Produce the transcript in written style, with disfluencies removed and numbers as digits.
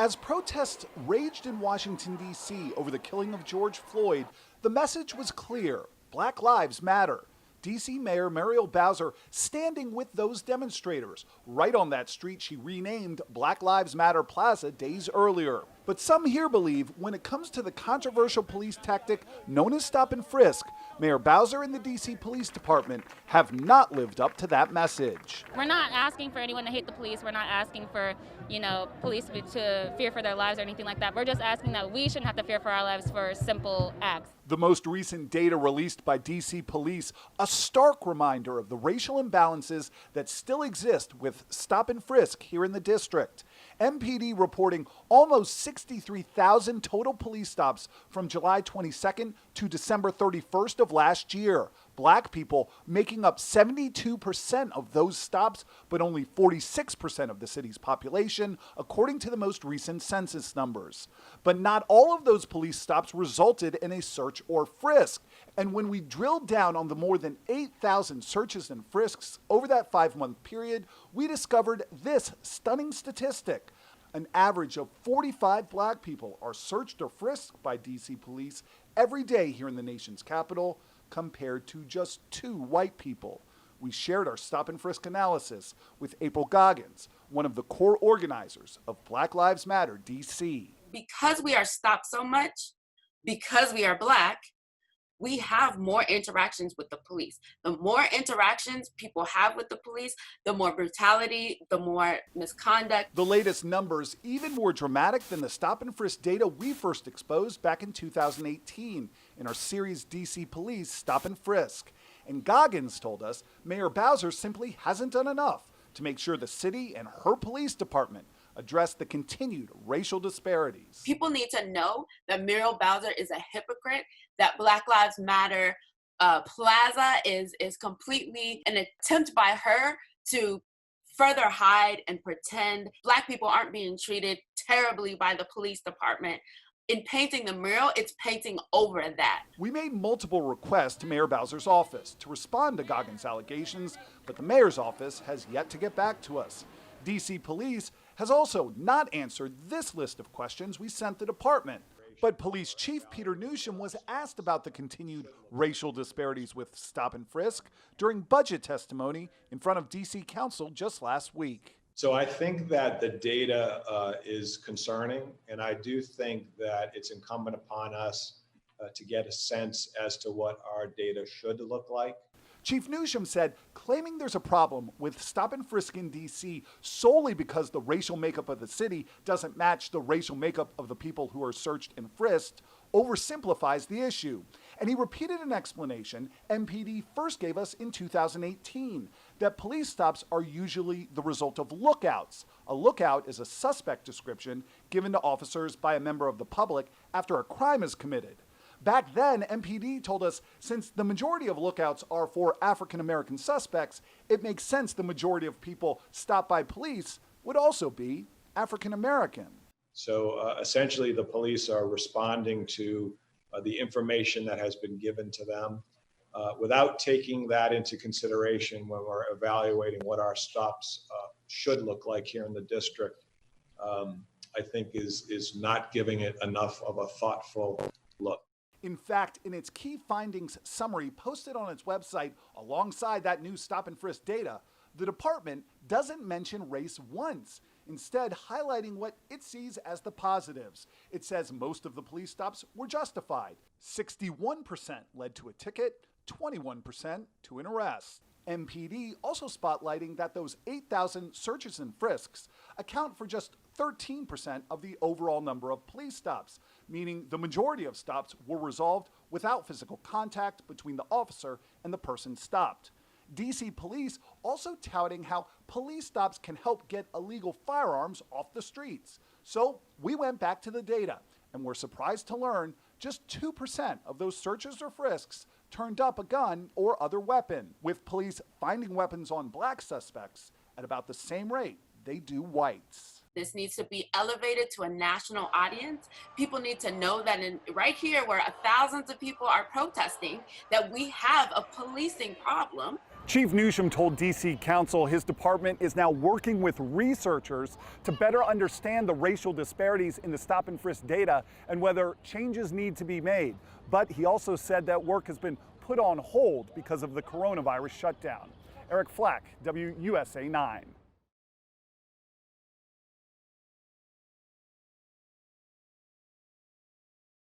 As protests raged in Washington, D.C. over the killing of George Floyd, the message was clear: Black Lives Matter. D.C. Mayor Muriel Bowser standing with those demonstrators right on that street she renamed Black Lives Matter Plaza days earlier. But some here believe when it comes to the controversial police tactic known as stop and frisk, Mayor Bowser and the D.C. Police Department have not lived up to that message. We're not asking for anyone to hate the police. We're not asking for, police to fear for their lives or anything like that. We're just asking that we shouldn't have to fear for our lives for simple acts. The most recent data released by D.C. Police, a stark reminder of the racial imbalances that still exist with stop and frisk here in the district. MPD reporting almost 63,000 total police stops from July 22nd to December 31st of last year. Black people making up 72% of those stops, but only 46% of the city's population, according to the most recent census numbers. But not all of those police stops resulted in a search or frisk. And when we drilled down on the more than 8,000 searches and frisks over that 5-month period, we discovered this stunning statistic. An average of 45 black people are searched or frisked by D.C. police every day here in the nation's capital, compared to just 2 white people. We shared our stop and frisk analysis with April Goggins, one of the core organizers of Black Lives Matter DC. Because we are stopped so much, because we are Black, we have more interactions with the police. The more interactions people have with the police, the more brutality, the more misconduct. The latest numbers even more dramatic than the stop and frisk data we first exposed back in 2018 in our series DC Police Stop and Frisk. And Goggins told us Mayor Bowser simply hasn't done enough to make sure the city and her police department address the continued racial disparities. People need to know that Muriel Bowser is a hypocrite, that Black Lives Matter Plaza is completely an attempt by her to further hide and pretend Black people aren't being treated terribly by the police department. In painting the mural, it's painting over that. We made multiple requests to Mayor Bowser's office to respond to Goggins' allegations, but the mayor's office has yet to get back to us. DC Police has also not answered this list of questions we sent the department. But Police Chief Peter Newsom was asked about the continued racial disparities with stop and frisk during budget testimony in front of DC Council just last week. So I think that the data is concerning, and I do think that it's incumbent upon us to get a sense as to what our data should look like. Chief Newsom said claiming there's a problem with stop and frisk in D.C. solely because the racial makeup of the city doesn't match the racial makeup of the people who are searched and frisked oversimplifies the issue. And he repeated an explanation MPD first gave us in 2018, that police stops are usually the result of lookouts. A lookout is a suspect description given to officers by a member of the public after a crime is committed. Back then, MPD told us since the majority of lookouts are for African American suspects, it makes sense the majority of people stopped by police would also be African American. So essentially, the police are responding to the information that has been given to them without taking that into consideration when we're evaluating what our stops should look like here in the district. I think is not giving it enough of a thoughtful look. In fact, in its key findings summary posted on its website alongside that new stop and frisk data, the department doesn't mention race once, instead highlighting what it sees as the positives. It says most of the police stops were justified. 61% led to a ticket, 21% to an arrest. MPD also spotlighting that those 8,000 searches and frisks account for just 13% of the overall number of police stops, meaning the majority of stops were resolved without physical contact between the officer and the person stopped. DC Police also touting how police stops can help get illegal firearms off the streets. So we went back to the data and were surprised to learn just 2% of those searches or frisks turned up a gun or other weapon, with police finding weapons on black suspects at about the same rate they do whites. This needs to be elevated to a national audience. People need to know that right here where thousands of people are protesting, that we have a policing problem. Chief Newsom told D.C. Council his department is now working with researchers to better understand the racial disparities in the stop and frisk data and whether changes need to be made. But he also said that work has been put on hold because of the coronavirus shutdown. Eric Flack, WUSA 9.